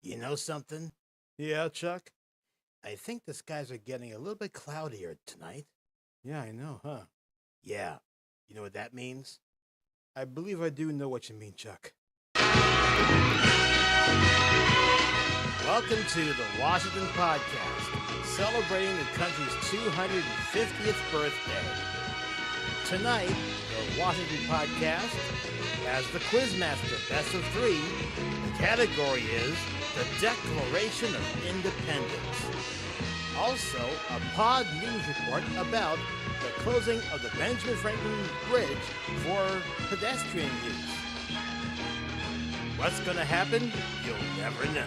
You know something? Yeah, Chuck? I think the skies are getting a little bit cloudier tonight. Yeah, I know, huh? Yeah. You know what that means? I believe I do know what you mean, Chuck. Welcome to the Washington Podcast, celebrating the country's 250th birthday. Tonight, the Washington Podcast has the Quizmaster Best of 3. The category is the Declaration of Independence. Also, a pod news report about the closing of the Benjamin Franklin Bridge for pedestrian use. What's gonna happen? You'll never know.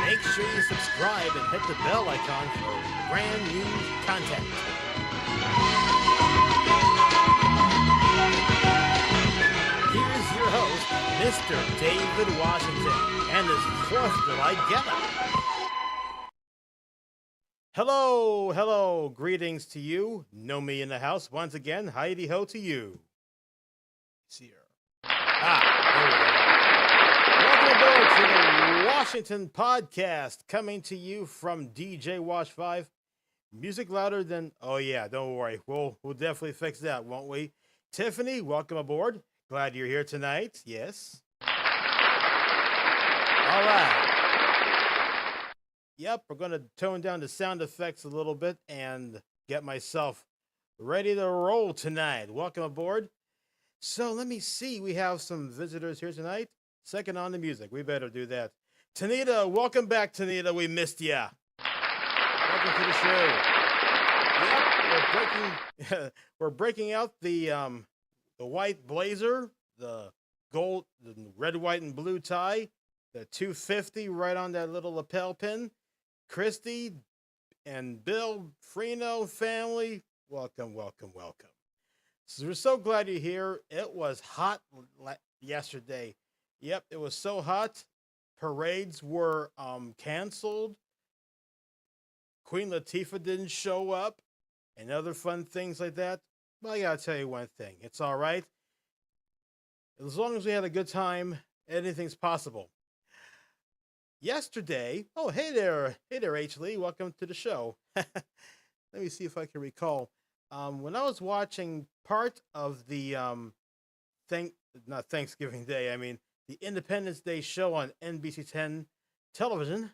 Make sure you subscribe and hit the bell icon for brand new content. Here's your host, Mr. David Washington, and his 4th of July get-up. Hello, greetings to you. Know me in the house once again. Heidi ho to you. See her. Welcome aboard to the Washington Podcast, coming to you from DJ Wash 5. Music louder than, oh yeah, don't worry. We'll definitely fix that, won't we? Tiffany, welcome aboard. Glad you're here tonight. Yes. All right. Yep, we're going to tone down the sound effects a little bit and get myself ready to roll tonight. Welcome aboard. So let me see. We have some visitors here tonight. Second on the music. We better do that. Tanita, welcome back, Tanita. We missed ya. Welcome to the show. Yep, we're breaking out the white blazer, the gold, the red, white, and blue tie, the 250 right on that little lapel pin. Christy and Bill, Freno family, welcome. So we're so glad you're here. It was hot yesterday. Yep, it was so hot. Parades were canceled. Queen Latifah didn't show up, and other fun things like that. Well, I gotta tell you one thing. It's all right. As long as we had a good time, anything's possible. Yesterday, oh, hey there, H. Lee. Welcome to the show. Let me see if I can recall. When I was watching part of the not Thanksgiving Day, I mean the Independence Day show on NBC 10 television,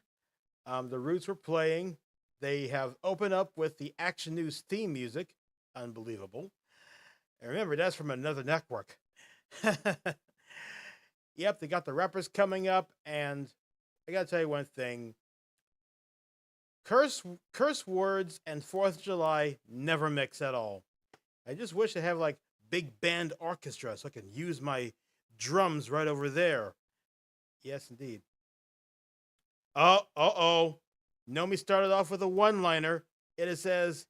the Roots were playing. They have opened up with the Action News theme music. Unbelievable. And remember, that's from another network. Yep, they got the rappers coming up, and I gotta tell you one thing. Curse words and 4th of July never mix at all. I just wish they have like big band orchestra so I can use my drums right over there. Yes, indeed. Uh-oh. Nomi started off with a one-liner. It says,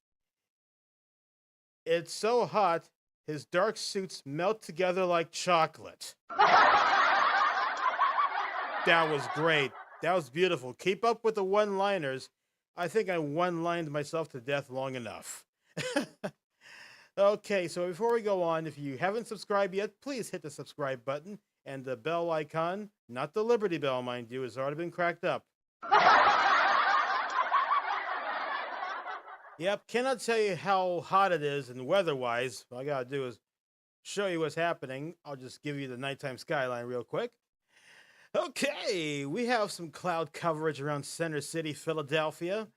"It's so hot, his dark suits melt together like chocolate." That was great. That was beautiful. Keep up with the one-liners. I think I one-lined myself to death long enough. Okay, so before we go on, if you haven't subscribed yet, please hit the subscribe button and the bell icon. Not the Liberty Bell, mind you, has already been cracked up. Yep, cannot tell you how hot it is and weather-wise. All I gotta do is show you what's happening. I'll just give you the nighttime skyline real quick. Okay, we have some cloud coverage around Center City, Philadelphia.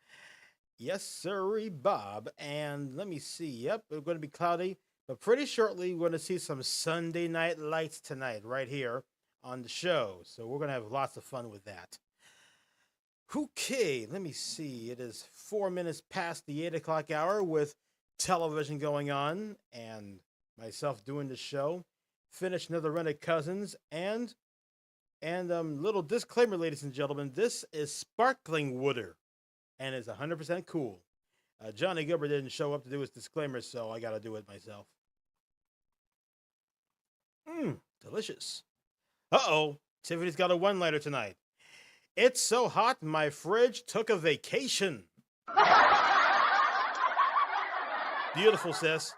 Yes, sirree, Bob. And let me see. Yep, it's going to be cloudy, but pretty shortly we're going to see some Sunday night lights tonight right here on the show. So we're going to have lots of fun with that. Okay, let me see. It is 4 minutes past the 8 o'clock hour with television going on and myself doing the show. Finished another run of Cousins and little disclaimer, ladies and gentlemen, this is sparkling water and is 100% cool. Johnny Gilbert didn't show up to do his disclaimer, so I got to do it myself. delicious. Uh-oh, Tiffany's got a one-liner tonight. It's so hot, my fridge took a vacation. Beautiful, sis.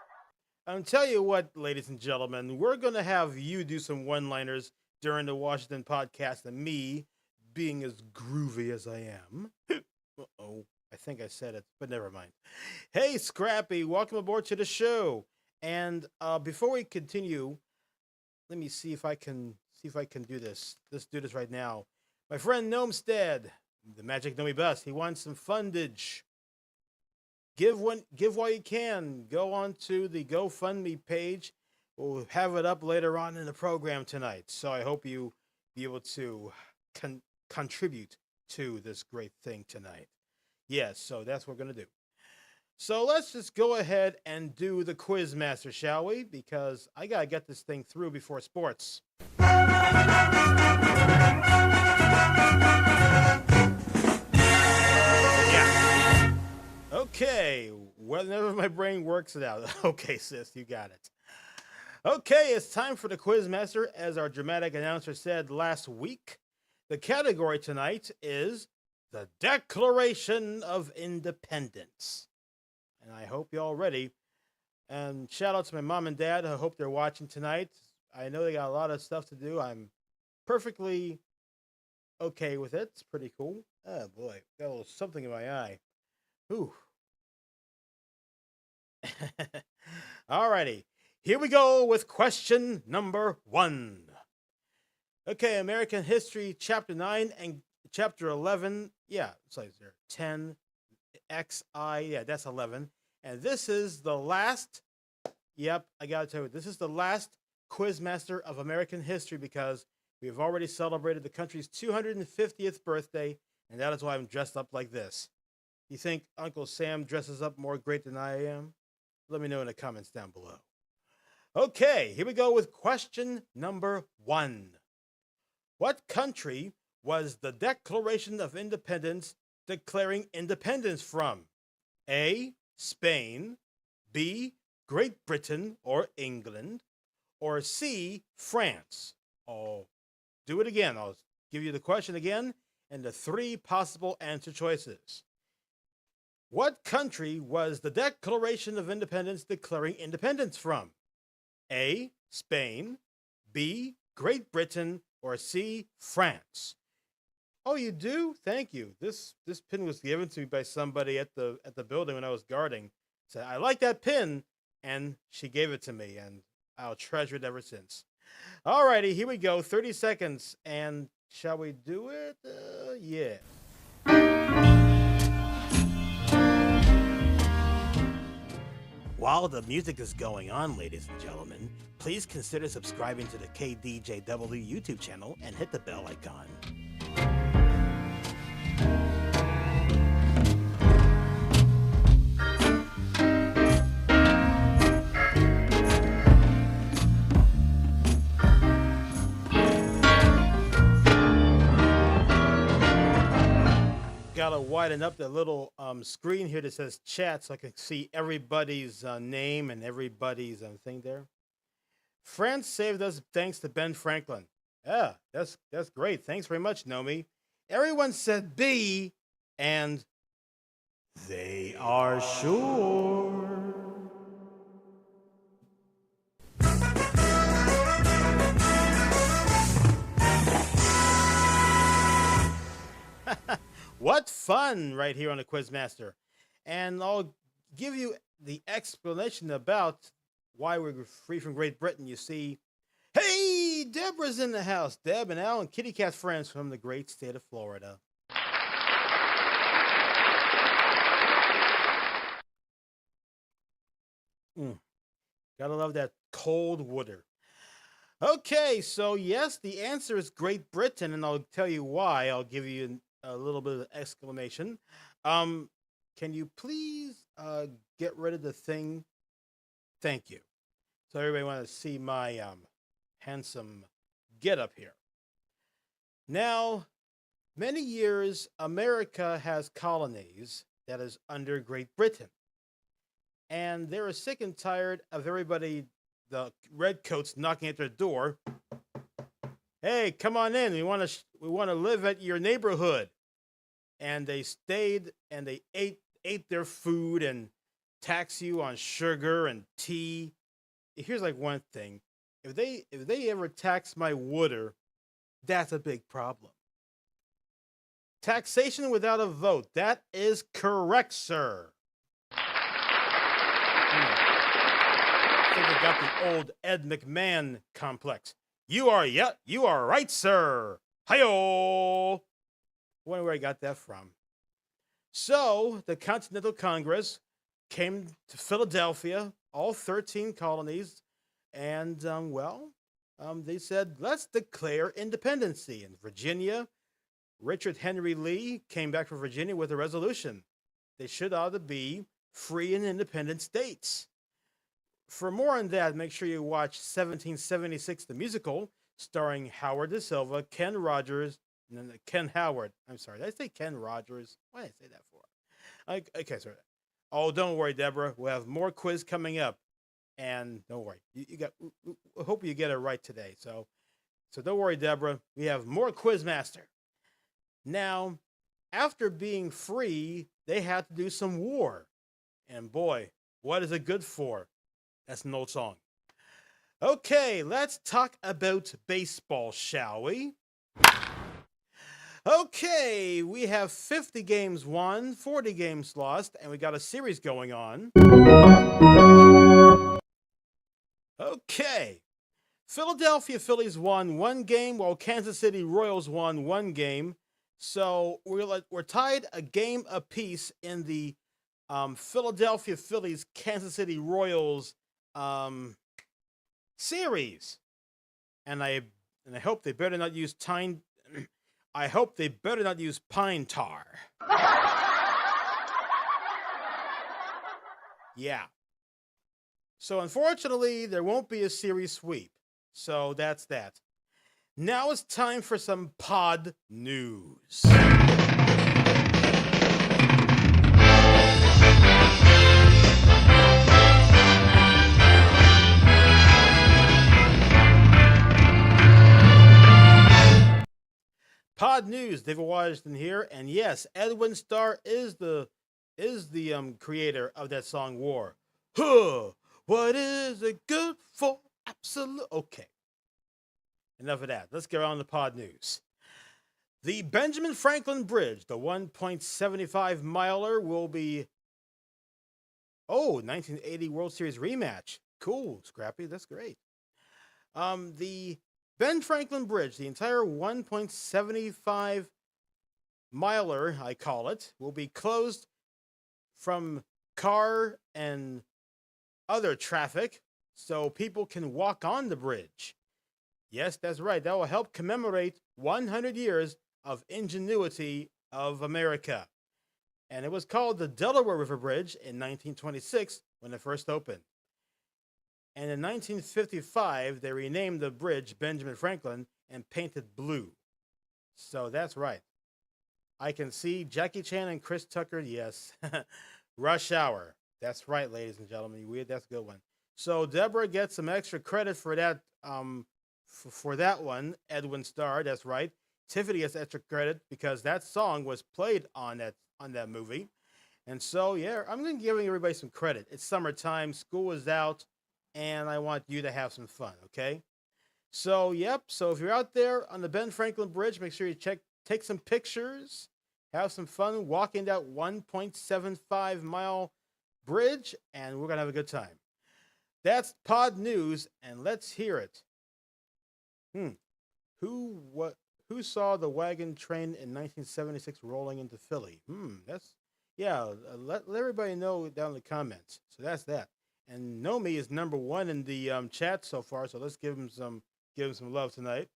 I'll tell you what, ladies and gentlemen, we're going to have you do some one-liners during the Washington podcast, and me, being as groovy as I am. Uh-oh, I think I said it, but never mind. Hey, Scrappy, welcome aboard to the show. And before we continue, let me see if I can do this. Let's do this right now. My friend Gnomestead, the Magic Gnomey Bus, he wants some fundage. Give while you can. Go on to the GoFundMe page. We'll have it up later on in the program tonight. So I hope you be able to contribute to this great thing tonight. Yes, so that's what we're going to do. So let's just go ahead and do the Quizmaster, shall we? Because I got to get this thing through before sports. Yeah. Okay, whenever my brain works it out. Okay, sis, you got it. Okay, it's time for the Quizmaster. As our dramatic announcer said last week, the category tonight is the Declaration of Independence. And I hope you're all ready. And shout out to my mom and dad. I hope they're watching tonight. I know they got a lot of stuff to do. I'm perfectly okay with it. It's pretty cool. Oh boy, got a little something in my eye. Ooh. Alrighty, here we go with question number 1. Okay, American History, Chapter 9 and Chapter 11. Yeah, it's like there 10 XI. Yeah, that's 11. And this is the last. Yep, I gotta tell you, this is the last Quizmaster of American history because we've already celebrated the country's 250th birthday, and that is why I'm dressed up like this. You think Uncle Sam dresses up more great than I am? Let me know in the comments down below. Okay, here we go with question number 1. What country was the Declaration of Independence declaring independence from? A, Spain, B, Great Britain or England, or C, France? I'll do it again. I'll give you the question again and the 3 possible answer choices. What country was the Declaration of Independence declaring independence from? A, Spain, B, Great Britain, or C, France? Oh, you do? Thank you. This pin was given to me by somebody at the building when I was guarding. Said, I like that pin, and she gave it to me, and I'll treasure it ever since. Alrighty, here we go. 30 seconds, and shall we do it? Yeah. While the music is going on, ladies and gentlemen, please consider subscribing to the KDJW YouTube channel and hit the bell icon. Gotta widen up the little screen here that says chat so I can see everybody's name and everybody's thing there. France saved us thanks to Ben Franklin. Yeah, that's great. Thanks very much, Nomi. Everyone said B, and they are sure. What fun right here on the Quizmaster. And I'll give you the explanation about why we're free from Great Britain. You see, hey, Deborah's in the house. Deb and Al and Kitty Cat friends from the great state of Florida. Gotta love that cold water. Okay, so yes, the answer is Great Britain, and I'll tell you why. I'll give you a little bit of exclamation. Can you please get rid of the thing? Thank you. So everybody want to see my handsome get up here. Now, many years America has colonies that is under Great Britain. And they were sick and tired of everybody, the redcoats, knocking at their door hey, come on in. We want to live at your neighborhood. And they stayed and they ate their food and tax you on sugar and tea. Here's like one thing. If they ever tax my water, that's a big problem. Taxation without a vote. That is correct, sir. I think I got the old Ed McMahon complex. You are right, sir. Hi-yo. Wonder where I got that from. So the Continental Congress came to Philadelphia, all 13 colonies, and they said, let's declare independency. In Virginia, Richard Henry Lee came back from Virginia with a resolution. They should ought to be free and independent states. For more on that, make sure you watch 1776, the musical, starring Howard Da Silva, Ken Howard. I'm sorry, did I say Ken Rogers? Why did I say that for? Okay, sorry. Oh, don't worry, Deborah. We'll have more quiz coming up. And don't worry, I hope you get it right today. So don't worry, Deborah. We have more Quizmaster. Now, after being free, they had to do some war. And boy, what is it good for? That's an old song. Okay, let's talk about baseball, shall we? Okay, we have 50 games won, 40 games lost, and we got a series going on. Okay. Philadelphia Phillies won 1 game, while Kansas City Royals won 1 game. So we're tied a game apiece in the Philadelphia Phillies Kansas City Royals series. And I hope they better not use I hope they better not use pine tar. Yeah. So unfortunately, there won't be a series sweep. So that's that. Now it's time for some pod news. Pod news, David Waterston here, and yes, Edwin Starr is the creator of that song War. Huh, what is it good for? Absolute. Okay. Enough of that. Let's get on to pod news. The Benjamin Franklin Bridge, the 1.75 miler, will be 1980 World Series rematch. Cool, Scrappy. That's great. The Ben Franklin Bridge, the entire 1.75 miler, I call it, will be closed from car and other traffic so people can walk on the bridge. Yes, that's right. That will help commemorate 100 years of ingenuity of America. And it was called the Delaware River Bridge in 1926 when it first opened. And in 1955, they renamed the bridge Benjamin Franklin and painted blue. So that's right. I can see Jackie Chan and Chris Tucker, yes. Rush Hour. That's right, ladies and gentlemen. That's a good one. So Deborah gets some extra credit for that for that one, Edwin Starr, that's right. Tiffany gets extra credit because that song was played on that movie. And so, yeah, I'm going to give everybody some credit. It's summertime, school is out, and I want you to have some fun, okay? So, yep, so if you're out there on the Ben Franklin Bridge, make sure you take some pictures, have some fun walking that 1.75 mile bridge, and we're going to have a good time. That's pod news, and let's hear it. Who saw the wagon train in 1976 rolling into Philly? Let everybody know down in the comments. So that's that. And Nomi is number 1 in the chat so far, so let's give him some love tonight.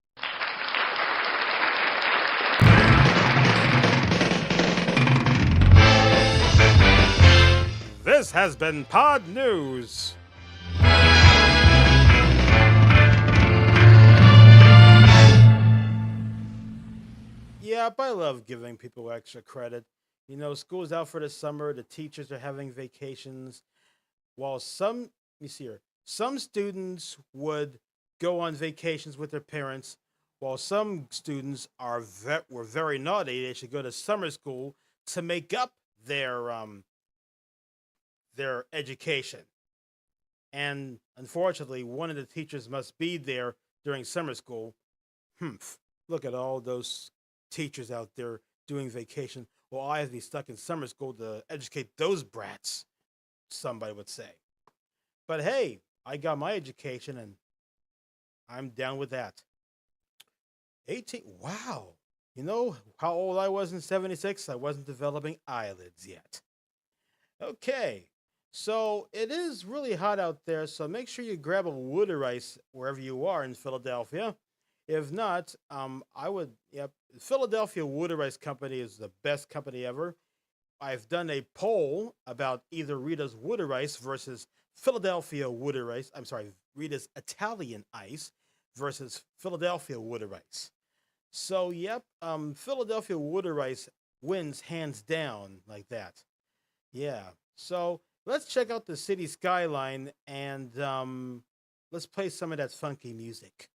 This has been Pod News. Yep, I love giving people extra credit. You know, school's out for the summer, the teachers are having vacations, while some students would go on vacations with their parents, while some students were very naughty. They should go to summer school to make up their education. And unfortunately, one of the teachers must be there during summer school. Humph. Look at all those teachers out there doing vacation. Well, I have to be stuck in summer school to educate those brats, somebody would say. But hey, I got my education and I'm down with that. 18. Wow. You know how old I was in 76? I wasn't developing eyelids yet. Okay. So it is really hot out there, so make sure you grab a water ice wherever you are in Philadelphia. If not, Philadelphia Water Ice Company is the best company ever. I've done a poll about either Rita's Water Ice versus Philadelphia Water Ice. I'm sorry, Rita's Italian Ice versus Philadelphia Water Ice. So, Philadelphia Water Ice wins hands down like that. Yeah. So let's check out the city skyline and let's play some of that funky music.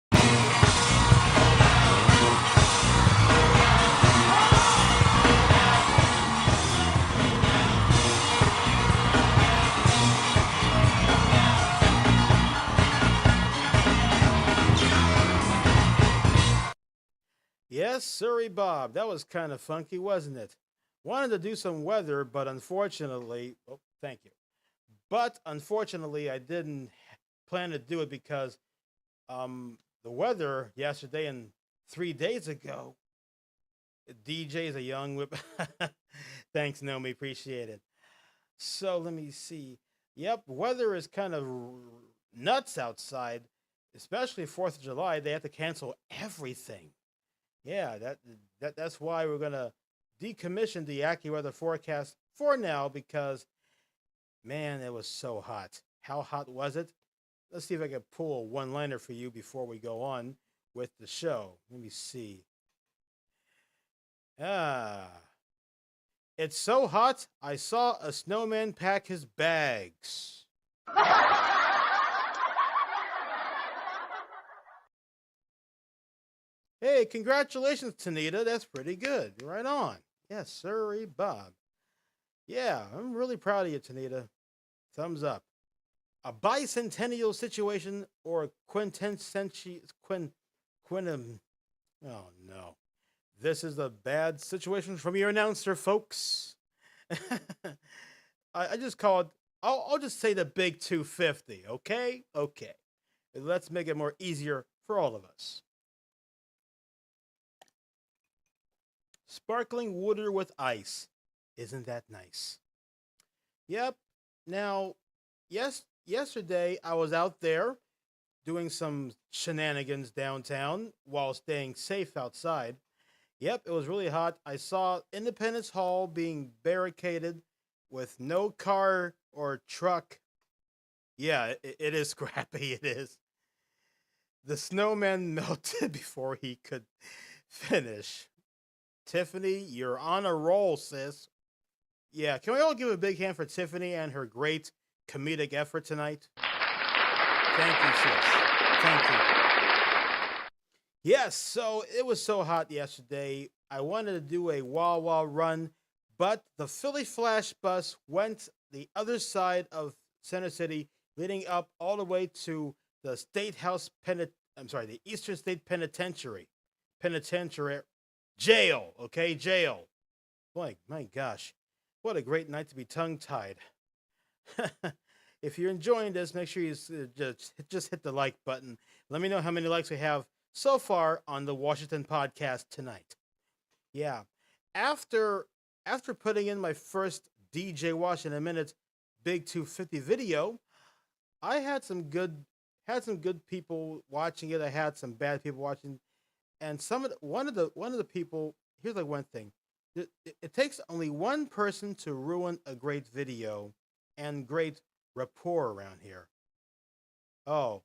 Yes, sorry, Bob. That was kind of funky, wasn't it? Wanted to do some weather, but unfortunately, thank you. But unfortunately, I didn't plan to do it because the weather yesterday and 3 days ago, DJ is a young whip. Thanks, Nomi. Appreciate it. So let me see. Yep, weather is kind of nuts outside, especially 4th of July. They have to cancel everything. Yeah, that's why we're going to decommission the AccuWeather forecast for now because, man, it was so hot. How hot was it? Let's see if I can pull a one-liner for you before we go on with the show. Let me see. It's so hot, I saw a snowman pack his bags. Hey, congratulations, Tanita. That's pretty good. Right on. Yes, sirree, Bob. Yeah, I'm really proud of you, Tanita. Thumbs up. A bicentennial situation or a oh no. This is a bad situation from your announcer, folks. I just call it, I'll just say the big 250, okay? Okay. Let's make it more easier for all of us. Sparkling water with ice. Isn't that nice? Yep. Now, yesterday I was out there doing some shenanigans downtown while staying safe outside. Yep, it was really hot. I saw Independence Hall being barricaded with no car or truck. Yeah, it is scrappy. It is. The snowman melted before he could finish. Tiffany, you're on a roll, sis. Yeah, can we all give a big hand for Tiffany and her great comedic effort tonight? Thank you, sis. Thank you. Yes, so it was so hot yesterday. I wanted to do a Wawa run, but the Philly Flash bus went the other side of Center City, leading up all the way to the the Eastern State Penitentiary. Jail, okay? Jail. Boy, my gosh. What a great night to be tongue-tied. If you're enjoying this, make sure you just hit the like button. Let me know how many likes we have so far on the Washington podcast tonight. Yeah. After putting in my first DJ Washington Minutes Big 250 video, I had some good people watching it. I had some bad people watching. And one of the people, here's like one thing. It takes only one person to ruin a great video and great rapport around here. Oh,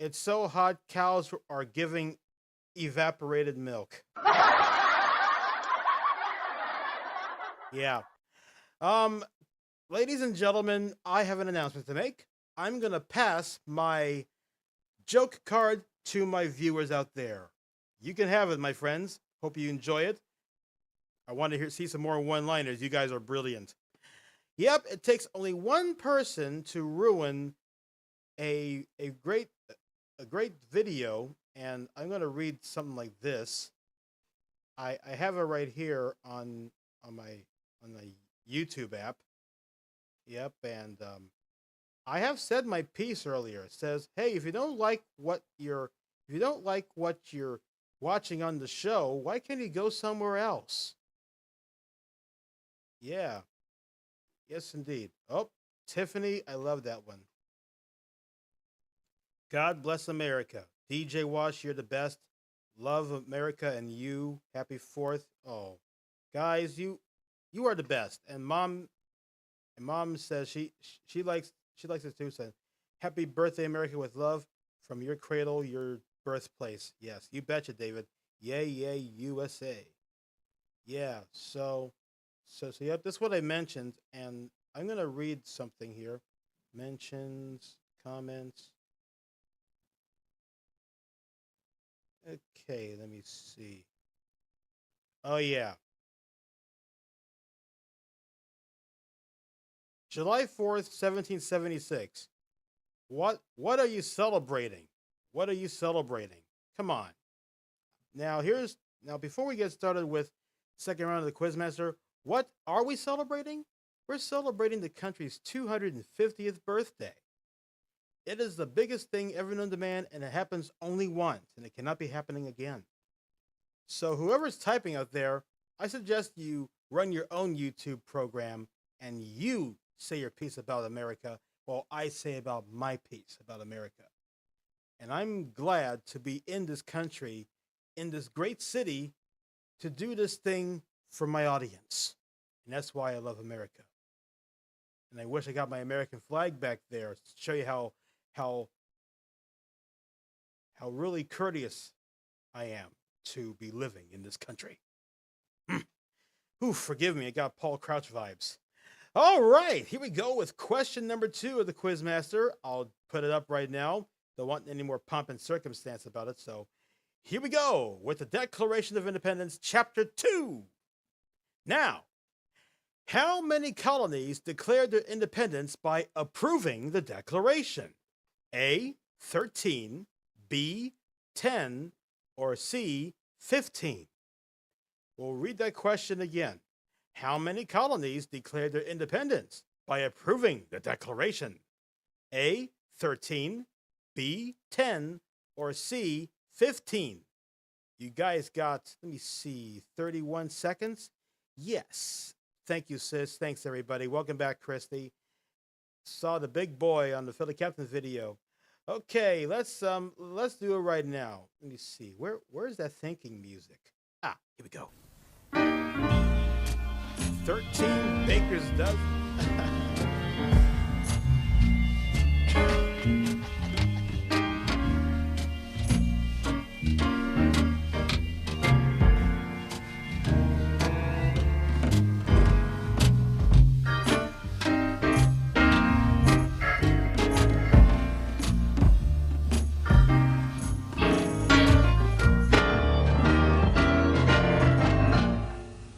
it's so hot, cows are giving evaporated milk. Yeah. Ladies and gentlemen, I have an announcement to make. I'm going to pass my joke card to my viewers out there. you can have it, my friends. Hope you enjoy it. I want to see some more one-liners. You guys are brilliant. Yep, it takes only one person to ruin a great video, and I'm going to read something like this. I have it right here on the YouTube app. Yep, and I have said my piece earlier. It says, "Hey, if you don't like what you're watching on the show, why can't you go somewhere else?" Yeah. Yes, indeed. Oh, Tiffany, I love that one. God bless America. DJ Wash, you're the best. Love America and you. Happy 4th. Oh, guys, you are the best. And mom says she likes it too. Said, "Happy birthday, America, with love from your cradle, your birthplace." Yes, you betcha, David. Yay, yay, USA. Yeah. So yep, that's what I mentioned, and I'm gonna read something here. Mentions, comments. Okay, let me see. Oh yeah. July 4th, 1776. What are you celebrating? What are you celebrating? Come on. Now before we get started with second round of the Quizmaster, what are we celebrating? We're celebrating the country's 250th birthday. It is the biggest thing ever known to man, and it happens only once, and it cannot be happening again. So whoever's typing out there, I suggest you run your own YouTube program and you say your piece about America while I say about my piece about America. And I'm glad to be in this country, in this great city, to do this thing for my audience. And that's why I love America. And I wish I got my American flag back there to show you how really courteous I am to be living in this country. Ooh, forgive me, I got Paul Crouch vibes. All right, here we go with question number 2 of the Quizmaster. I'll put it up right now. Don't want any more pomp and circumstance about it, so here we go with the Declaration of Independence, Chapter 2. Now, how many colonies declared their independence by approving the Declaration? A, 13, B, 10, or C, 15? We'll read that question again. How many colonies declared their independence by approving the Declaration? A, 13, B, 10, or C, 15? You guys got, let me see, 31 seconds? Yes. Thank you, sis. Thanks, everybody. Welcome back, Christy. Saw the big boy on the Philly Captain video. Okay, let's do it right now. Let me see. Where's that thinking music? Ah, here we go. 13 Baker's dozen.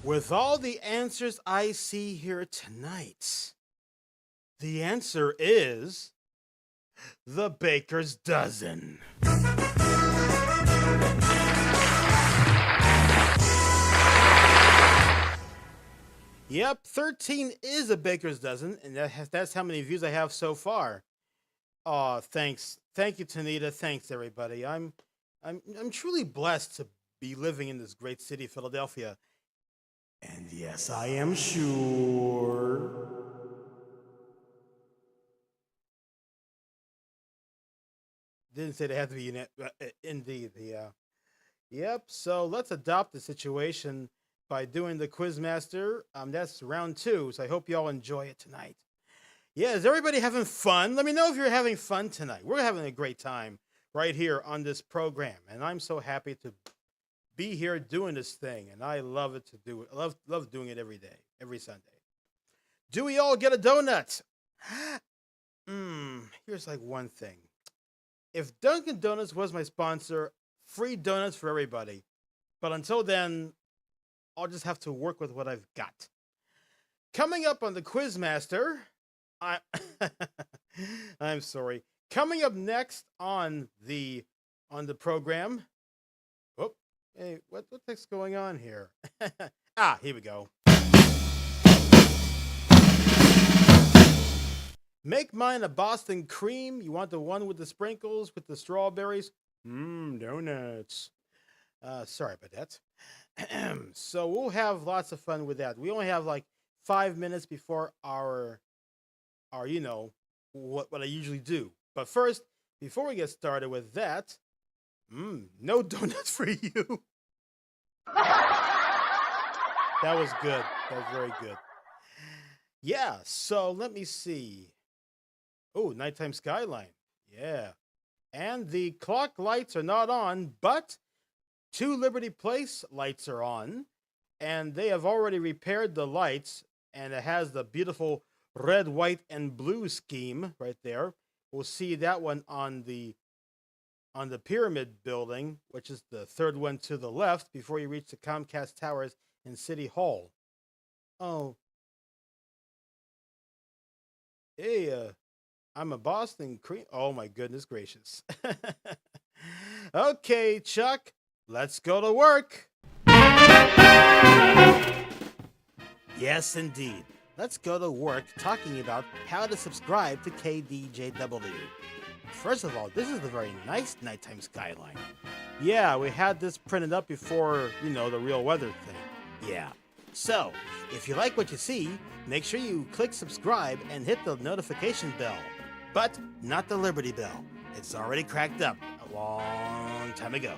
With all the answers I see here tonight, the answer is the Baker's dozen. Yep, 13 is a Baker's dozen, and that's how many views I have so far. Oh, thanks. Thank you, Tanita. Thanks, everybody. I'm truly blessed to be living in this great city, Philadelphia. And yes, I am sure. Didn't say they had to be indeed. Yeah. Yep. So let's adopt the situation by doing the Quizmaster. That's round 2. So I hope you all enjoy it tonight. Yeah. Is everybody having fun? Let me know if you're having fun tonight. We're having a great time right here on this program, and I'm so happy to be here doing this thing, and I love it to do it. I love doing it every day, every Sunday. Do we all get a donut? Here's like one thing. If Dunkin' Donuts was my sponsor, free donuts for everybody. But until then, I'll just have to work with what I've got. Coming up on the Quizmaster, I'm sorry. Coming up next on the program. Oh, hey, what the heck's going on here? Here we go. Make mine a Boston cream. You want the one with the sprinkles, with the strawberries? Donuts. Sorry about that. So we'll have lots of fun with that. We only have like 5 minutes before our what I usually do. But first, before we get started with that, no donuts for you. That was good. That was very good. Yeah, so let me see. Oh, nighttime skyline. Yeah. And the clock lights are not on, but 2 Liberty Place lights are on. And they have already repaired the lights, and it has the beautiful red, white, and blue scheme right there. We'll see that one on the Pyramid building, which is the third one to the left before you reach the Comcast Towers in City Hall. Oh. Hey, I'm a Boston cream. Oh my goodness gracious. Okay, Chuck, let's go to work. Yes, indeed. Let's go to work talking about how to subscribe to KDJW. First of all, this is the very nice nighttime skyline. Yeah, we had this printed up before, the real weather thing. Yeah. So, if you like what you see, make sure you click subscribe and hit the notification bell. But not the Liberty Bell. It's already cracked up a long time ago.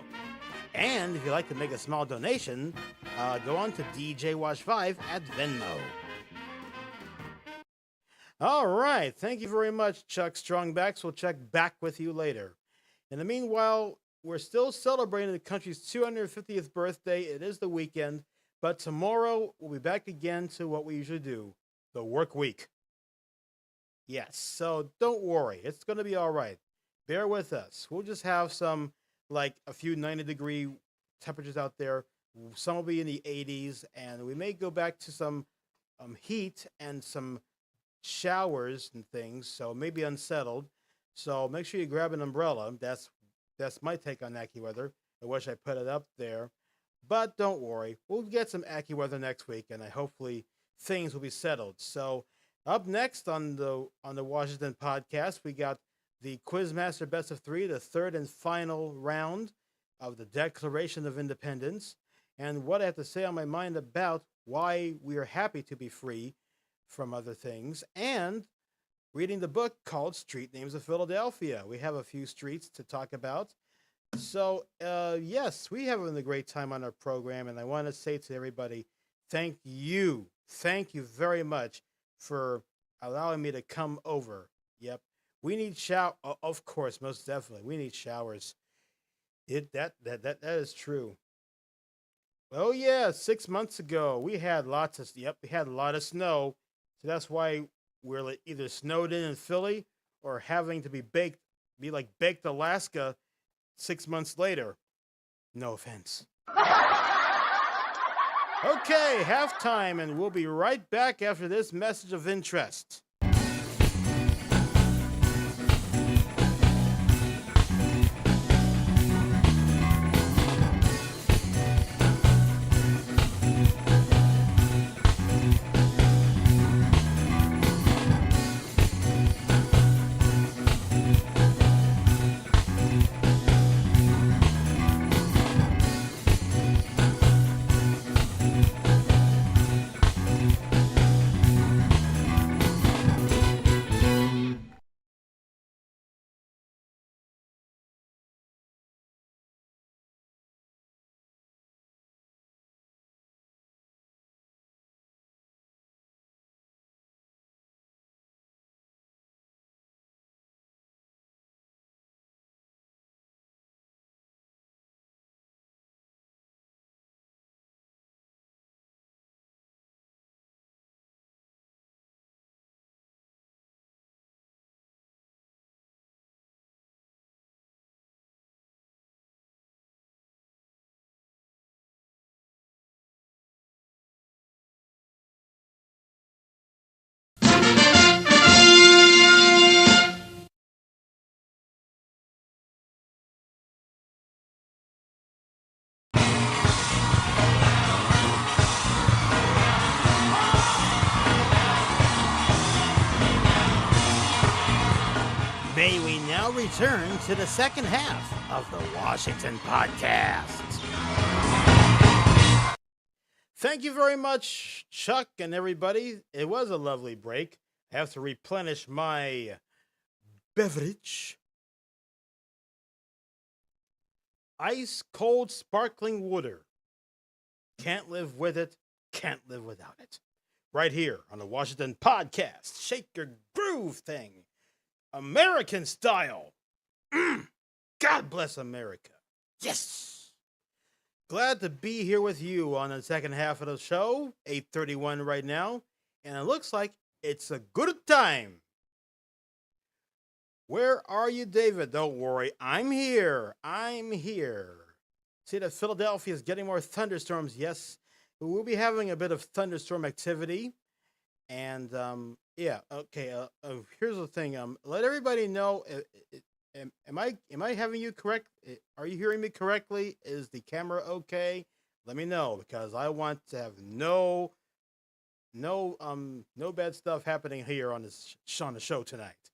And if you'd like to make a small donation, go on to DJ Wash 5 at Venmo. All right. Thank you very much, Chuck Strongbacks. We'll check back with you later. In the meanwhile, we're still celebrating the country's 250th birthday. It is the weekend, but tomorrow we'll be back again to what we usually do, the work week. Yes, so don't worry. It's going to be all right. Bear with us. We'll just have a few 90-degree temperatures out there. Some will be in the 80s, and we may go back to some heat and some showers and things, so maybe unsettled. So make sure you grab an umbrella. That's my take on AccuWeather. I wish I put it up there, but don't worry. We'll get some AccuWeather next week, and hopefully things will be settled. So up next on the Washington podcast, we got the Quizmaster Best of 3, the third and final round of the Declaration of Independence, and what I have to say on my mind about why we are happy to be free from other things, and reading the book called Street Names of Philadelphia. We have a few streets to talk about. So, yes, we're having a great time on our program, and I want to say to everybody, thank you. Thank you very much for allowing me to come over. Yep. We need of course, most definitely. We need showers. That is true. Oh yeah, 6 months ago we had we had a lot of snow. So that's why we're either snowed in Philly or having to be like baked Alaska 6 months later. No offense. Okay, halftime, and we'll be right back after this message of interest. May we now return to the second half of the Washington Podcast. Thank you very much, Chuck and everybody. It was a lovely break. I have to replenish my beverage. Ice cold sparkling water. Can't live with it, can't live without it. Right here on the Washington Podcast. Shake your groove thing. American style. God bless America. Yes. Glad to be here with you on the second half of the show. 8:31 right now. And it looks like it's a good time. Where are you, David? Don't worry. I'm here. See that Philadelphia is getting more thunderstorms. Yes, we'll be having a bit of thunderstorm activity. And, okay. Here's the thing. Let everybody know. Am I having you correct? Are you hearing me correctly? Is the camera okay? Let me know, because I want to have no bad stuff happening here on the show tonight.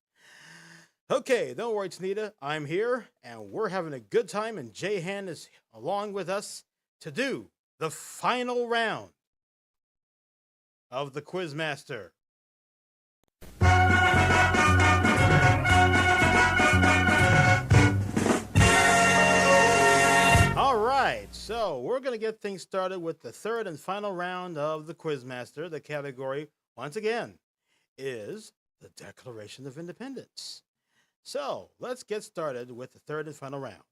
Okay, don't worry, Tanita. I'm here, and we're having a good time, and Jayhan is along with us to do the final round of the Quizmaster. All right, so we're going to get things started with the third and final round of the Quizmaster. The category, once again, is the Declaration of Independence. So let's get started with the third and final round.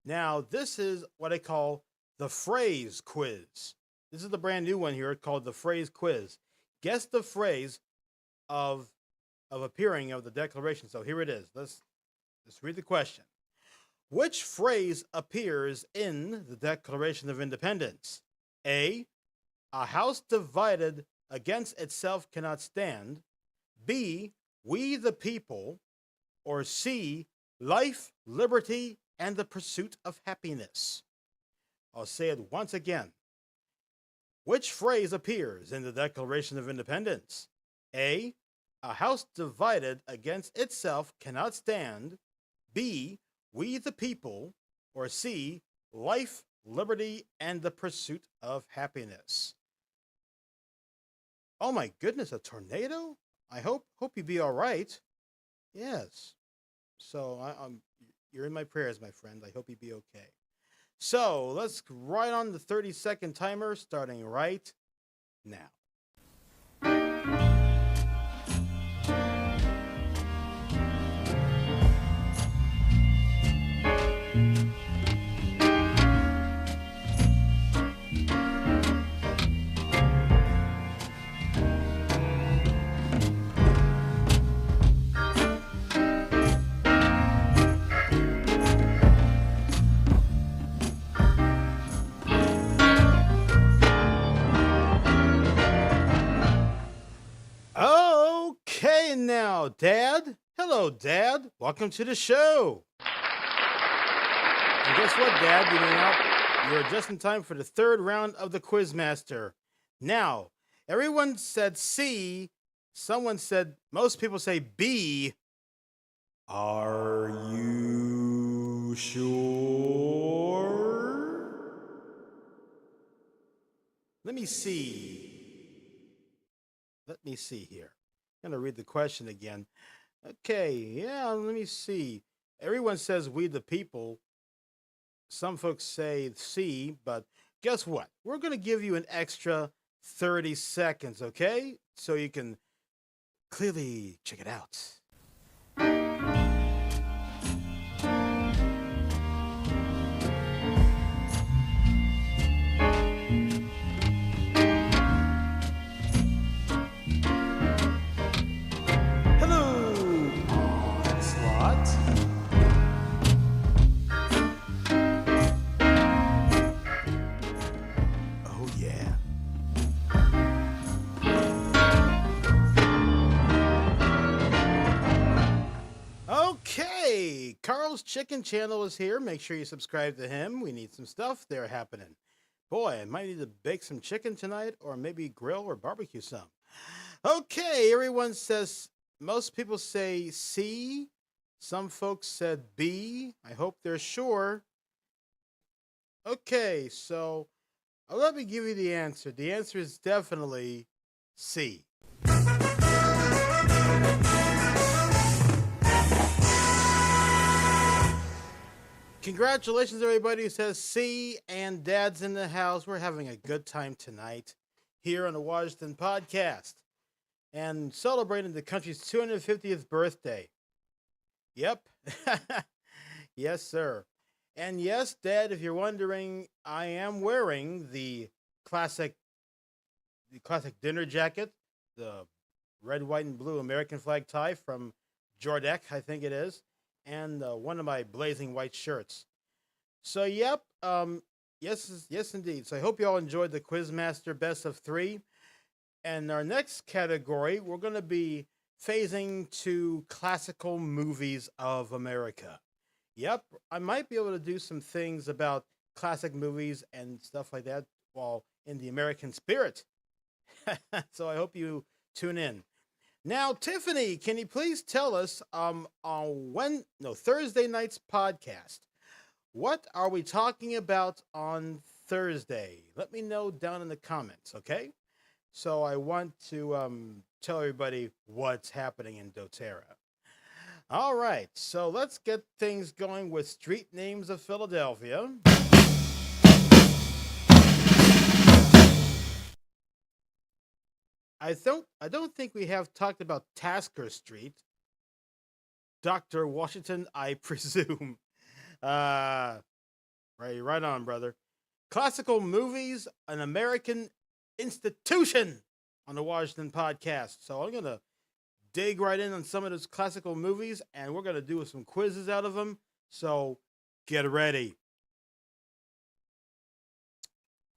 Now, this is what I call the phrase quiz. This is the brand new one here called the phrase quiz. Guess the phrase of appearing of the Declaration. So here it is. Let's read the question. Which phrase appears in the Declaration of Independence? A house divided against itself cannot stand. B, we the people. Or C, life, liberty, and the pursuit of happiness. I'll say it once again. Which phrase appears in the Declaration of Independence? A house divided against itself cannot stand. B, we the people. Or C, life, liberty, and the pursuit of happiness. Oh my goodness, a tornado? I hope you be all right. Yes. So you're in my prayers, my friend. I hope you be okay. So let's right on the 30-second timer, starting right now. Okay, now, Dad. Hello, Dad. Welcome to the show. And guess what, Dad? You're just in time for the third round of the Quizmaster. Now, everyone said C. Most people say B. Are you sure? Let me see here. I'm going to read the question again. Okay, yeah, let me see. Everyone says we the people. Some folks say C, but guess what? We're going to give you an extra 30 seconds, okay? So you can clearly check it out. Carl's Chicken Channel is here. Make sure you subscribe to him. We need some stuff there happening. Boy, I might need to bake some chicken tonight, or maybe grill or barbecue some. Okay, everyone says, most people say C. Some folks said B. I hope they're sure. Okay, so let me give you the answer. The answer is definitely C. Congratulations, everybody who says C, and Dad's in the house. We're having a good time tonight here on the Washington Podcast and celebrating the country's 250th birthday. Yep. Yes, sir. And yes, Dad, if you're wondering, I am wearing classic dinner jacket, the red, white, and blue American flag tie from Jordeck, I think it is, and one of my blazing white shirts. So, yep, yes, indeed. So I hope you all enjoyed the Quizmaster Best of 3. And our next category, we're going to be phasing to classical movies of America. Yep, I might be able to do some things about classic movies and stuff like that while in the American spirit. So I hope you tune in. Now, Tiffany, can you please tell us on Thursday night's podcast, what are we talking about on Thursday? Let me know down in the comments, okay? So I want to tell everybody what's happening in doTERRA. All right, so let's get things going with Street Names of Philadelphia. I don't think we have talked about Tasker Street. Dr. Washington, I presume. Right on, brother. Classical movies, an American institution on the Washington Podcast. So I'm going to dig right in on some of those classical movies, and we're going to do some quizzes out of them. So get ready.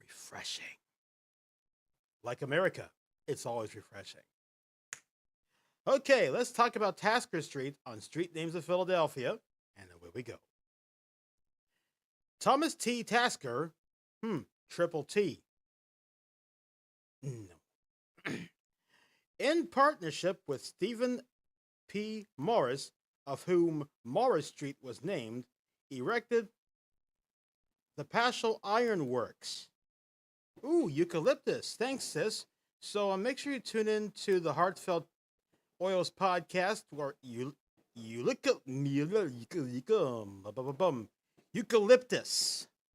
Refreshing. Like America, it's always refreshing. Okay, let's talk about Tasker Street on Street Names of Philadelphia, and away we go. Thomas T. Tasker, triple T. No. In partnership with Stephen P. Morris, of whom Morris Street was named, erected the Paschal Iron Works. Ooh, eucalyptus. Thanks, sis. So make sure you tune in to the Heartfelt Oils podcast, where eucalyptus.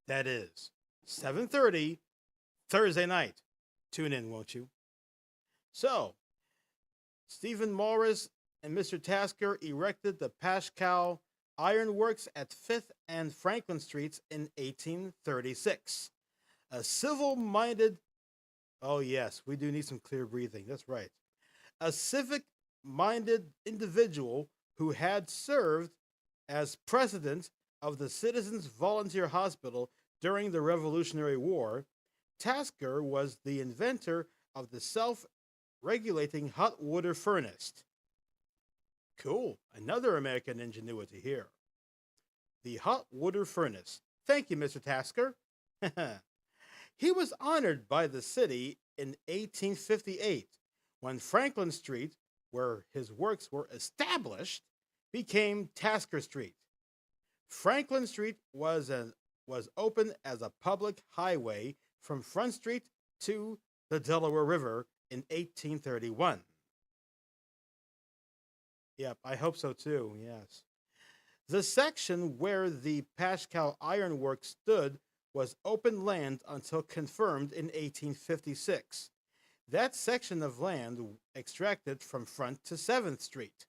That is 7:30 Thursday night. Tune in, won't you? So, Stephen Morris and Mr. Tasker erected the Paschal Iron Works at 5th and Franklin Streets in 1836. A civil-minded, oh yes, we do need some clear breathing, that's right. A civic-minded individual who had served as president of the Citizens Volunteer Hospital during the Revolutionary War, Tasker was the inventor of the self-regulating hot water furnace. Cool, another American ingenuity here. The hot water furnace. Thank you, Mr. Tasker. He was honored by the city in 1858 when Franklin Street, where his works were established, became Tasker Street. Franklin Street was open as a public highway from Front Street to the Delaware River in 1831. Yep, I hope so too, yes. The section where the Paschal Iron Works stood was open land until confirmed in 1856. That section of land extracted from Front to 7th Street.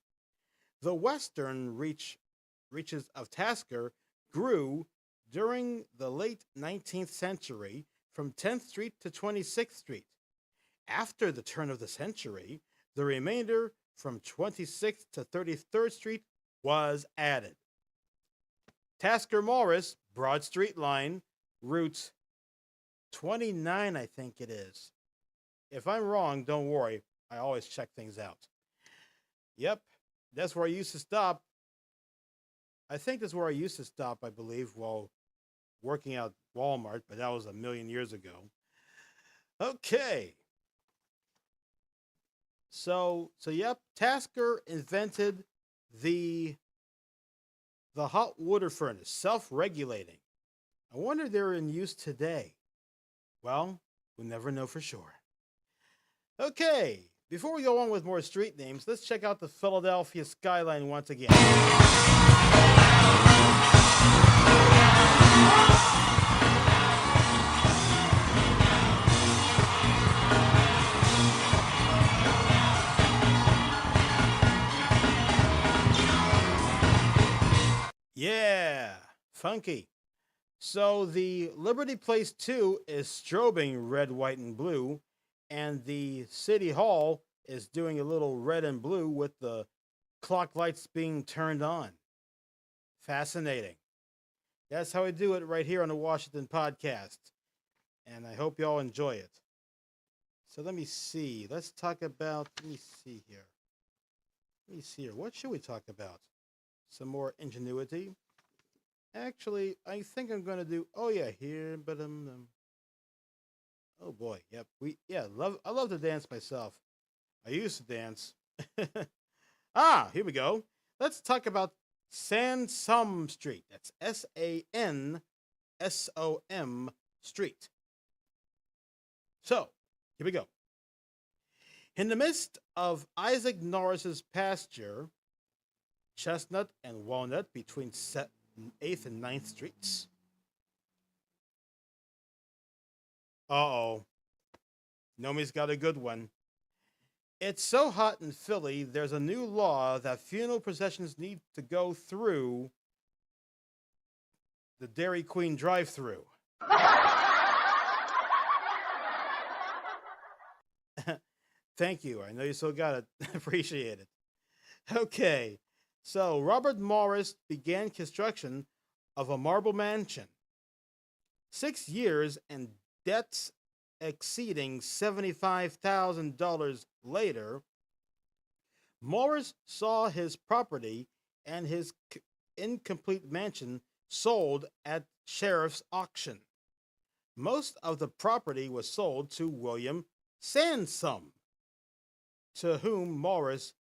The western reaches of Tasker grew during the late 19th century from 10th Street to 26th Street. After the turn of the century, the remainder from 26th to 33rd Street was added. Tasker Morris, Broad Street line, Route 29, I think it is. If I'm wrong, don't worry. I always check things out. Yep, that's where I used to stop. I think that's where I used to stop, I believe, while working out Walmart, but that was a million years ago. Okay. So yep, Tasker invented the the hot water furnace, self-regulating. I wonder if they're in use today. Well, we'll never know for sure. Okay, before we go on with more street names, let's check out the Philadelphia skyline once again. Yeah, funky. So the Liberty Place 2 is strobing red, white, and blue, and the City Hall is doing a little red and blue with the clock lights being turned on. Fascinating. That's how we do it right here on the Washington Podcast, and I hope y'all enjoy it. So let me see. Let me see here. What should we talk about? Some more ingenuity. Actually, I think I'm gonna do. Oh yeah, here, but oh boy, yep. I love to dance myself. I used to dance. Here we go. Let's talk about Sansom Street. That's SANSOM Street. So here we go. In the midst of Isaac Norris's pasture, Chestnut and Walnut between 8th and 9th Streets. Uh-oh. Nomi's got a good one. It's so hot in Philly, there's a new law that funeral processions need to go through the Dairy Queen drive-thru. Thank you. I know you still got it. Appreciate it. Okay. So, Robert Morris began construction of a marble mansion. 6 years and debts exceeding $75,000 later, Morris saw his property and his incomplete mansion sold at sheriff's auction. Most of the property was sold to William Sansom, to whom Morris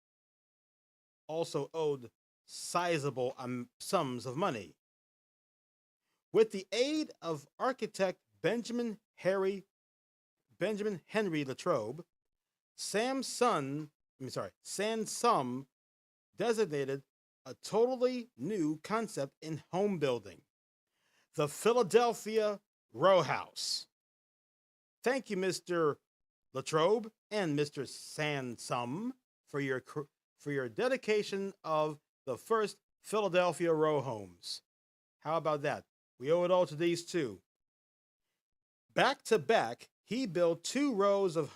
also owed sizable sums of money. With the aid of architect Benjamin Henry Latrobe, Sansom designated a totally new concept in home building, the Philadelphia row house. Thank you, Mr. Latrobe and Mr. Sansom, for your dedication of the first Philadelphia row homes. How about that? We owe it all to these two. Back to back, he built 2 rows of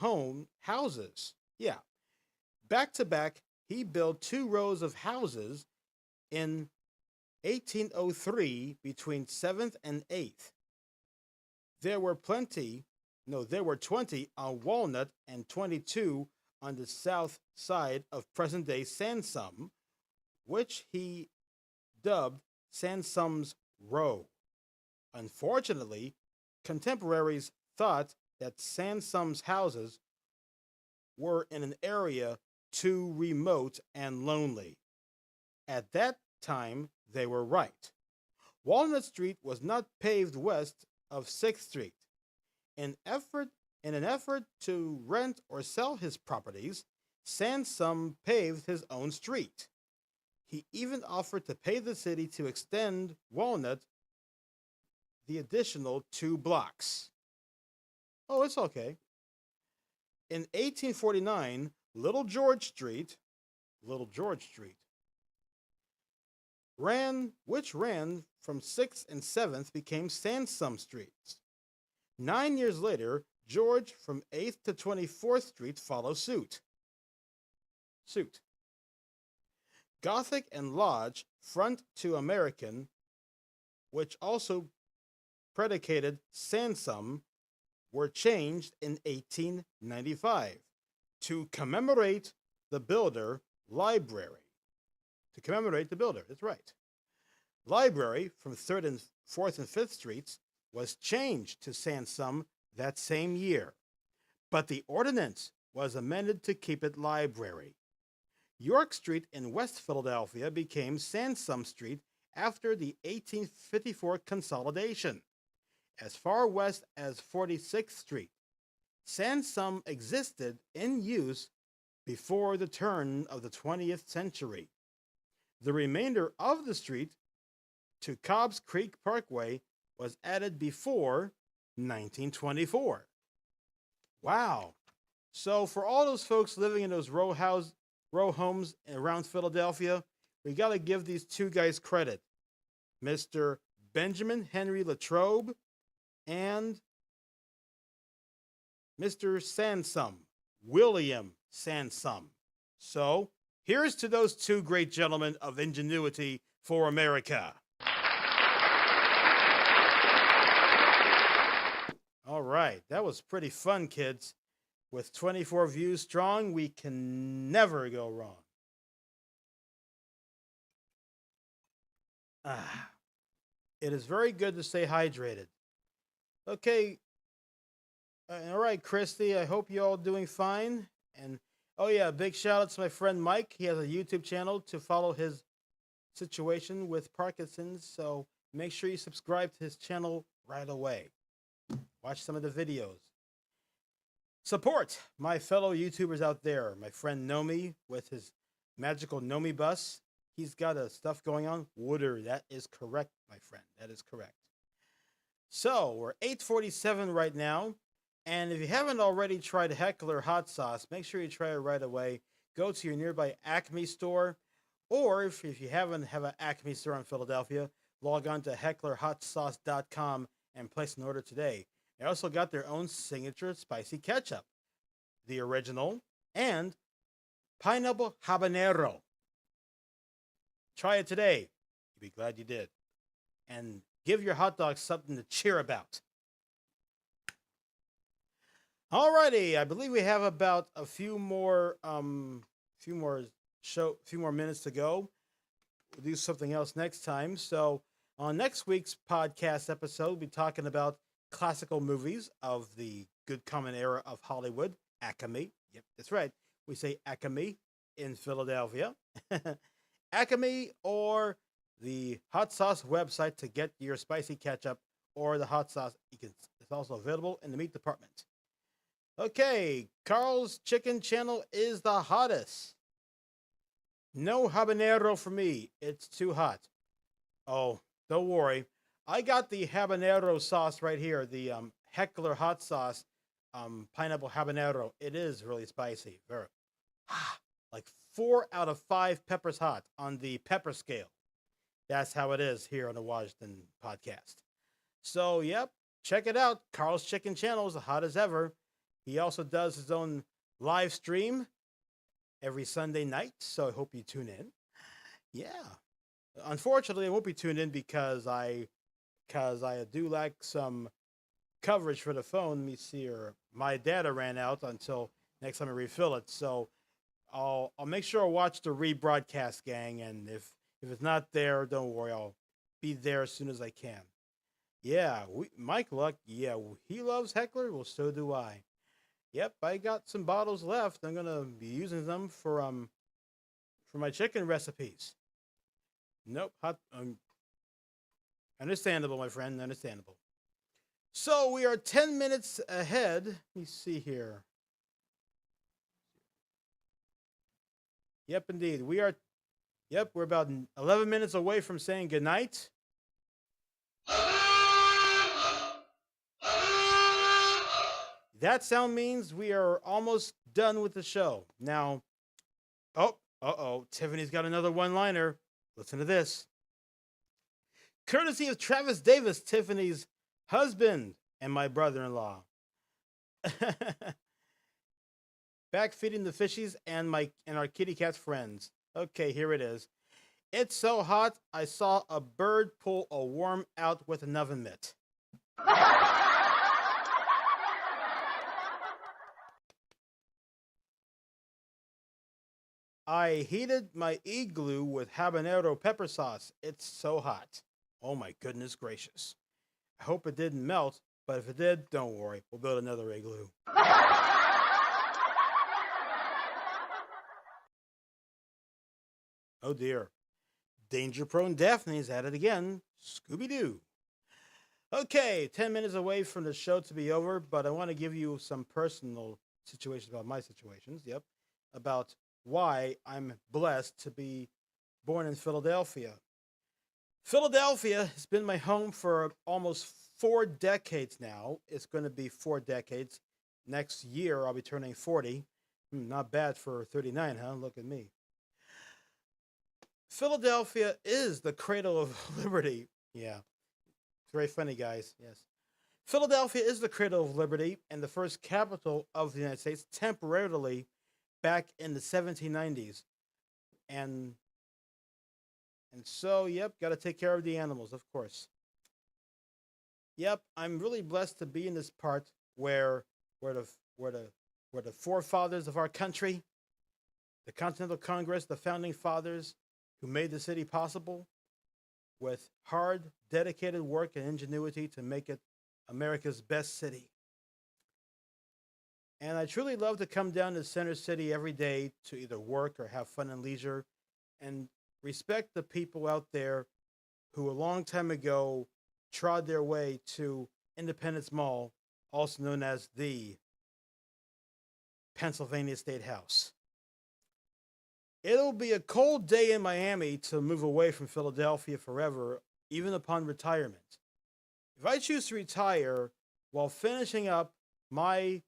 houses. Yeah. Back to back, he built 2 rows of houses in 1803 between 7th and 8th. There were 20 on Walnut and 22 on the south side of present-day Sansom, which he dubbed Sansom's Row. Unfortunately, contemporaries thought that Sansom's houses were in an area too remote and lonely. At that time, they were right. Walnut Street was not paved west of 6th Street. In an effort to rent or sell his properties, Sansom paved his own street. He even offered to pay the city to extend Walnut the additional 2 blocks. Oh, it's okay. In 1849, Little George Street, which ran from 6th and 7th, became Sansom Streets. 9 years later, George from 8th to 24th Street followed suit. Gothic and Lodge, front to American, which also predicated Sansom, were changed in 1895 to commemorate the builder. Library. To commemorate the builder, that's right. Library from 3rd and 4th and 5th Streets was changed to Sansom that same year, but the ordinance was amended to keep it Library. York Street in West Philadelphia became Sansom Street after the 1854 consolidation. As far west as 46th Street, Sansum existed in use before the turn of the 20th century. The remainder of the street to Cobbs Creek Parkway was added before 1924. Wow. So for all those folks living in those row homes around Philadelphia, we got to give these two guys credit. Mr. Benjamin Henry Latrobe and Mr. Sansum, William Sansum. So here's to those two great gentlemen of ingenuity for America. All right, that was pretty fun, kids. With 24 views strong, we can never go wrong. It is very good to stay hydrated. Okay. All right, Christy, I hope you're all doing fine. And, oh yeah, big shout out to my friend Mike. He has a YouTube channel to follow his situation with Parkinson's, so make sure you subscribe to his channel right away. Watch some of the videos. Support my fellow YouTubers out there. My friend Nomi with his magical Nomi bus. He's got stuff going on. Wooder, that is correct, my friend. That is correct. So, we're 8:47 right now. And if you haven't already tried Heckler hot sauce, make sure you try it right away. Go to your nearby Acme store. Or if you haven't have an Acme store in Philadelphia, log on to hecklerhotsauce.com and place an order today. They also got their own signature spicy ketchup, the original, and pineapple habanero. Try it today. You'll be glad you did. And give your hot dogs something to cheer about. Alrighty, I believe we have about a few more minutes to go. We'll do something else next time. So on next week's podcast episode, we'll be talking about classical movies of the good common era of Hollywood, Acme. Yep, that's right. We say Acme in Philadelphia. Acme or the hot sauce website to get your spicy ketchup or the hot sauce. It's also available in the meat department. Okay, Carl's Chicken Channel is the hottest. No habanero for me. It's too hot. Oh, don't worry. I got the habanero sauce right here, the Heckler hot sauce, pineapple habanero. It is really spicy. Very, like 4 out of 5 peppers hot on the pepper scale. That's how it is here on the Washington podcast. So, yep, check it out. Carl's Chicken Channel is the hot as ever. He also does his own live stream every Sunday night, so I hope you tune in. Yeah. Unfortunately, I won't be tuned in because I do lack some coverage for the phone. Let me see here. My data ran out until next time I refill it, so I'll make sure I watch the rebroadcast, gang, and if it's not there, don't worry, I'll be there as soon as I can. Yeah, Mike Luck, yeah, he loves Heckler. Well, so do I. Yep, I got some bottles left. I'm gonna be using them for my chicken recipes. Nope, understandable, my friend, understandable. So we are 10 minutes ahead. Let me see here. Yep, indeed, we are. Yep, we're about 11 minutes away from saying goodnight. That sound means we are almost done with the show. Now, Tiffany's got another one-liner. Listen to this. Courtesy of Travis Davis, Tiffany's husband and my brother-in-law. Back feeding the fishies and our kitty cat friends. Okay, here it is. It's so hot, I saw a bird pull a worm out with an oven mitt. I heated my igloo with habanero pepper sauce. It's so hot. Oh my goodness gracious. I hope it didn't melt, but if it did, don't worry. We'll build another igloo. Oh dear. danger-prone Daphne's at it again. Scooby-Doo. Okay, 10 minutes away from the show to be over, but I want to give you some personal situations about my situations, about why I'm blessed to be born in Philadelphia. Philadelphia has been my home for almost 4 decades now. It's going to be 4 decades. Next year, I'll be turning 40. Not bad for 39, huh? Look at me. Philadelphia is the cradle of liberty. Yeah. It's very funny, guys. Yes. Philadelphia is the cradle of liberty and the first capital of the United States temporarily back in the 1790s. And so, got to take care of the animals, of course. I'm really blessed to be in this part where the forefathers of our country, the Continental Congress, the founding fathers who made the city possible, with hard, dedicated work and ingenuity to make it America's best city. And I truly love to come down to Center City every day to either work or have fun and leisure, and respect the people out there who a long time ago trod their way to Independence Mall, also known as the Pennsylvania State House. It'll be a cold day in Miami to move away from Philadelphia forever, even upon retirement. If I choose to retire while finishing up my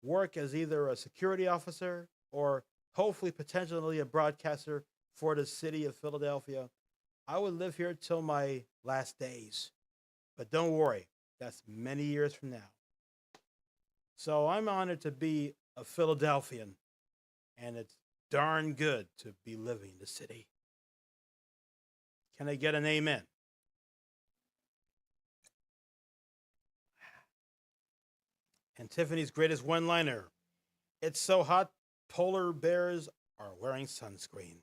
work as either a security officer or hopefully potentially a broadcaster for the city of Philadelphia, I would live here till my last days. But don't worry, that's many years from now. So I'm honored to be a Philadelphian, and it's darn good to be living in the city. Can I get an amen? And Tiffany's greatest one-liner: it's so hot, polar bears are wearing sunscreen.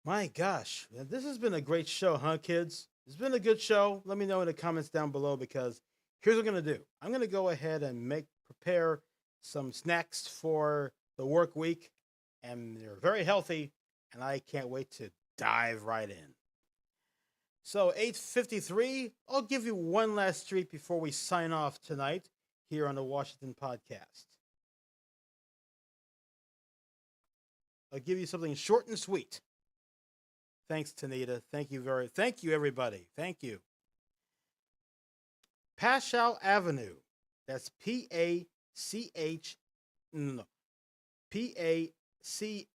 My gosh, this has been a great show, huh, kids? It's been a good show. Let me know in the comments down below, because here's what I'm going to do. I'm going to go ahead and prepare some snacks for the work week, and they're very healthy, and I can't wait to dive right in. So 8:53, I'll give you one last treat before we sign off tonight here on the Washington Podcast. I'll give you something short and sweet. Thanks, Tanita. Thank you, everybody. Thank you. Paschal Avenue. That's P-A-C-H. No. P-A-C.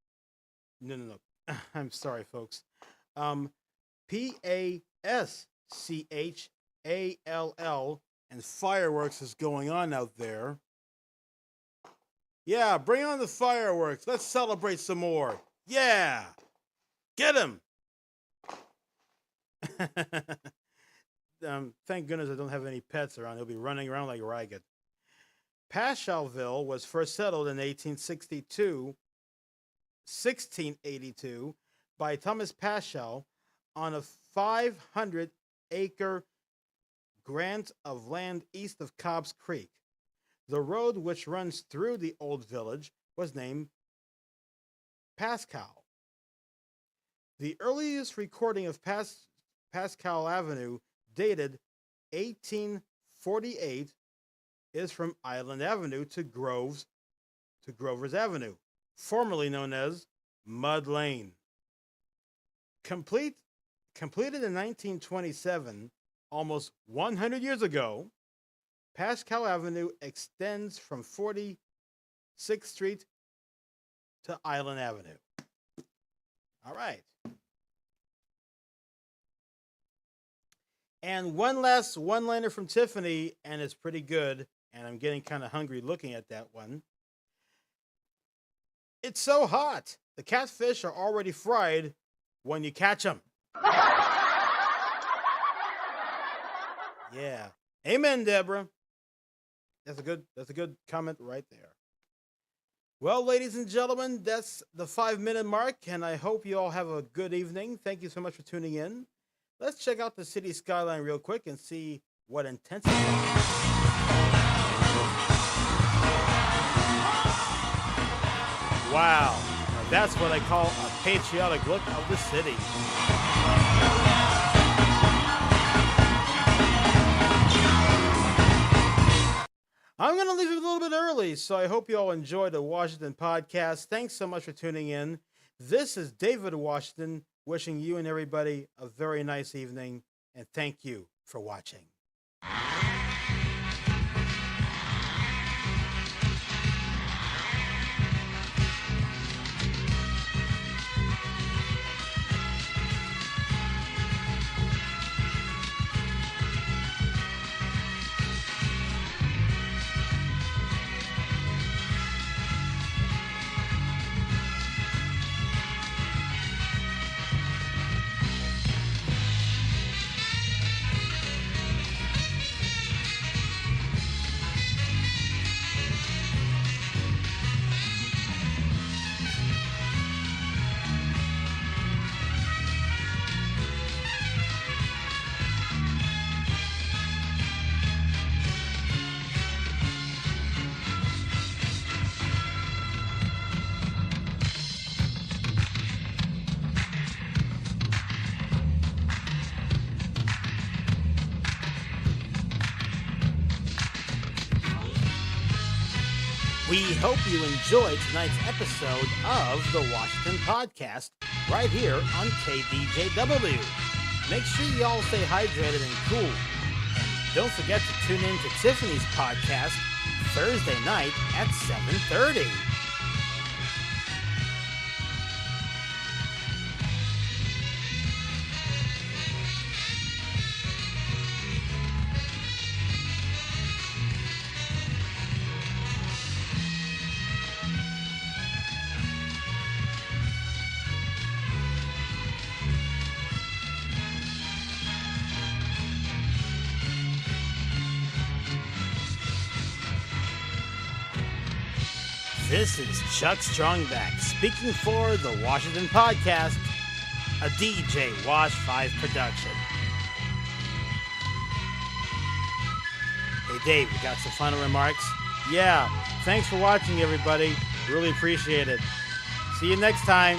No. I'm sorry, folks. P-A-S-C-H-A-L-L. And fireworks is going on out there. Yeah, bring on the fireworks. Let's celebrate some more. Yeah. Get him. Thank goodness I don't have any pets around. He'll be running around like ragged. Paschalville was first settled in 1682 by Thomas Paschal on a 500-acre grant of land east of Cobb's Creek. The road which runs through the old village was named Pascal. The earliest recording of Pascal Avenue, dated 1848, is from Island Avenue to Grover's Avenue, formerly known as Mud Lane. Completed in 1927, almost 100 years ago, Pascal Avenue extends from 46th Street to Island Avenue. All right. And one last one-liner from Tiffany, and it's pretty good, and I'm getting kind of hungry looking at that one. It's so hot. The catfish are already fried when you catch them. Yeah. Amen, Deborah. That's a good comment right there. Well, ladies and gentlemen, that's the 5-minute mark, and I hope you all have a good evening. Thank you so much for tuning in. Let's check out the city skyline real quick and see what intensity. Wow, now that's what I call a patriotic look of the city. I'm going to leave it a little bit early, so I hope you all enjoyed the Washington podcast. Thanks so much for tuning in. This is David Washington, wishing you and everybody a very nice evening, and thank you for watching. We hope you enjoyed tonight's episode of the Washington Podcast right here on KDJW. Make sure you all stay hydrated and cool. And don't forget to tune in to Tiffany's podcast Thursday night at 7:30. This is Chuck Strongback speaking for the Washington Podcast, a DJ Wash 5 production. Hey Dave, you got some final remarks? Yeah, thanks for watching everybody. Really appreciate it. See you next time.